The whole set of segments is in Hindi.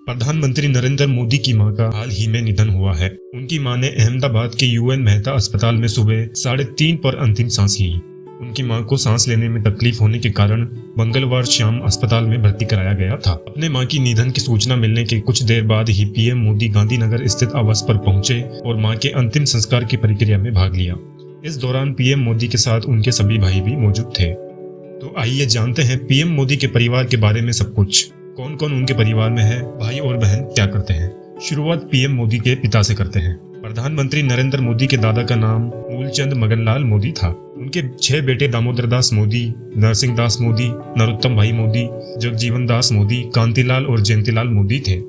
प्रधानमंत्री नरेंद्र मोदी की मां का हाल ही में निधन हुआ है। उनकी मां ने अहमदाबाद के यूएन मेहता अस्पताल में सुबह 3:30 पर अंतिम सांस ली। उनकी मां को सांस लेने में तकलीफ होने के कारण मंगलवार शाम अस्पताल में भर्ती कराया गया था। अपने मां की निधन की सूचना मिलने के कुछ देर बाद ही पीएम मोदी गांधीनगर स्थित आवास पर पहुंचे और मां के अंतिम संस्कार की प्रक्रिया में भाग लिया। इस दौरान पीएम मोदी के साथ उनके सभी भाई भी मौजूद थे। तो आइए जानते हैं पीएम मोदी के परिवार के बारे में सब कुछ। कौन कौन उनके परिवार में है, भाई और बहन क्या करते हैं। शुरुआत पीएम मोदी के पिता से करते हैं। प्रधानमंत्री नरेंद्र मोदी के दादा का नाम मूलचंद मगनलाल मोदी था। उनके 6 बेटे दामोदर दास मोदी, नरसिंह दास मोदी, नरोत्तम भाई मोदी, जगजीवन दास मोदी, कांतिलाल और जयंतीलाल मोदी थे।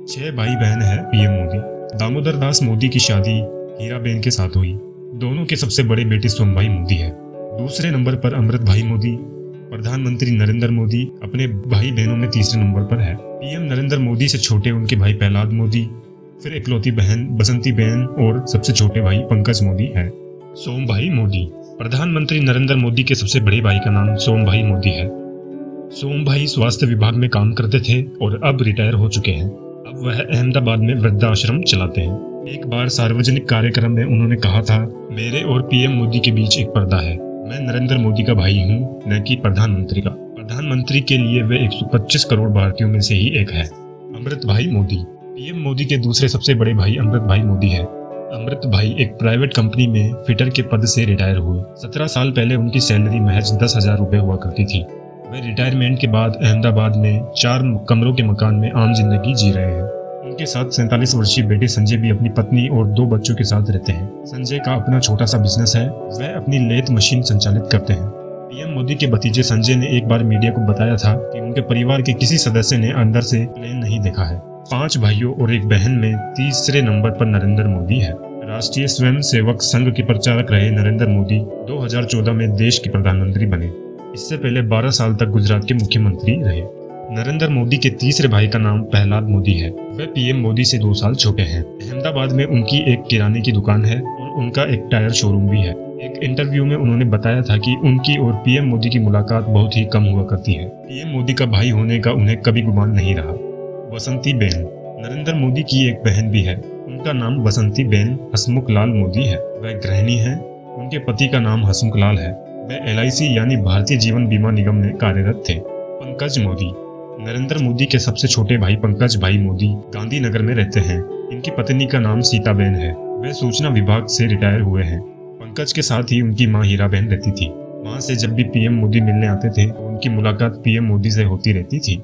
6 भाई बहन है पीएम मोदी। दामोदर दास मोदी की शादी हीराबेन के साथ हुई। दोनों के सबसे बड़े बेटे सोमभाई मोदी है। दूसरे नंबर पर अमृत भाई मोदी। प्रधानमंत्री नरेंद्र मोदी अपने भाई बहनों में तीसरे नंबर पर है। पीएम नरेंद्र मोदी से छोटे उनके भाई प्रहलाद मोदी, फिर इकलौती बहन बसंती बहन और सबसे छोटे भाई पंकज मोदी है। सोम भाई मोदी। प्रधानमंत्री नरेंद्र मोदी के सबसे बड़े भाई का नाम सोम भाई मोदी है। सोम भाई स्वास्थ्य विभाग में काम करते थे और अब रिटायर हो चुके हैं। अब वह अहमदाबाद में वृद्धाश्रम चलाते हैं। एक बार सार्वजनिक कार्यक्रम में उन्होंने कहा था, मेरे और पीएम मोदी के बीच एक पर्दा है। मैं नरेंद्र मोदी का भाई हूँ, न कि प्रधानमंत्री का। प्रधानमंत्री के लिए वे 125 करोड़ भारतीयों में से ही एक है। अमृत भाई मोदी। पीएम मोदी के दूसरे सबसे बड़े भाई अमृत भाई मोदी है। अमृत भाई एक प्राइवेट कंपनी में फिटर के पद से रिटायर हुए। 17 साल पहले उनकी सैलरी महज 10,000 रुपए हुआ करती थी। वे रिटायरमेंट के बाद अहमदाबाद में 4 कमरों के मकान में आम जिंदगी जी रहे हैं। उनके साथ 47 वर्षीय बेटे संजय भी अपनी पत्नी और 2 बच्चों के साथ रहते हैं। संजय का अपना छोटा सा बिजनेस है। वह अपनी लेथ मशीन संचालित करते हैं। पीएम मोदी के भतीजे संजय ने एक बार मीडिया को बताया था कि उनके परिवार के किसी सदस्य ने अंदर से प्लेन नहीं देखा है। 5 भाइयों और एक बहन में तीसरे नंबर पर नरेंद्र मोदी है। राष्ट्रीय स्वयंसेवक संघ के प्रचारक रहे नरेंद्र मोदी 2014 में देश के प्रधानमंत्री बने। इससे पहले 12 साल तक गुजरात के मुख्यमंत्री रहे। नरेंद्र मोदी के तीसरे भाई का नाम प्रहलाद मोदी है। वह पीएम मोदी से 2 साल छोटे हैं। अहमदाबाद में उनकी एक किराने की दुकान है और उनका एक टायर शोरूम भी है। एक इंटरव्यू में उन्होंने बताया था कि उनकी और पीएम मोदी की मुलाकात बहुत ही कम हुआ करती है। पीएम मोदी का भाई होने का उन्हें कभी गुमान नहीं रहा। बसंती बेन। नरेंद्र मोदी की एक बहन भी है। उनका नाम बसंती बेन हसमुख लाल मोदी है। वह गृहिणी है। उनके पति का नाम हसमुख लाल है। वह LIC यानी भारतीय जीवन बीमा निगम में कार्यरत थे। पंकज मोदी। नरेंद्र मोदी के सबसे छोटे भाई पंकज भाई मोदी गांधीनगर में रहते हैं। इनकी पत्नी का नाम सीताबेन है। वे सूचना विभाग से रिटायर हुए हैं। पंकज के साथ ही उनकी मां हीराबेन रहती थी। वहां से जब भी पीएम मोदी मिलने आते थे तो उनकी मुलाकात पीएम मोदी से होती रहती थी।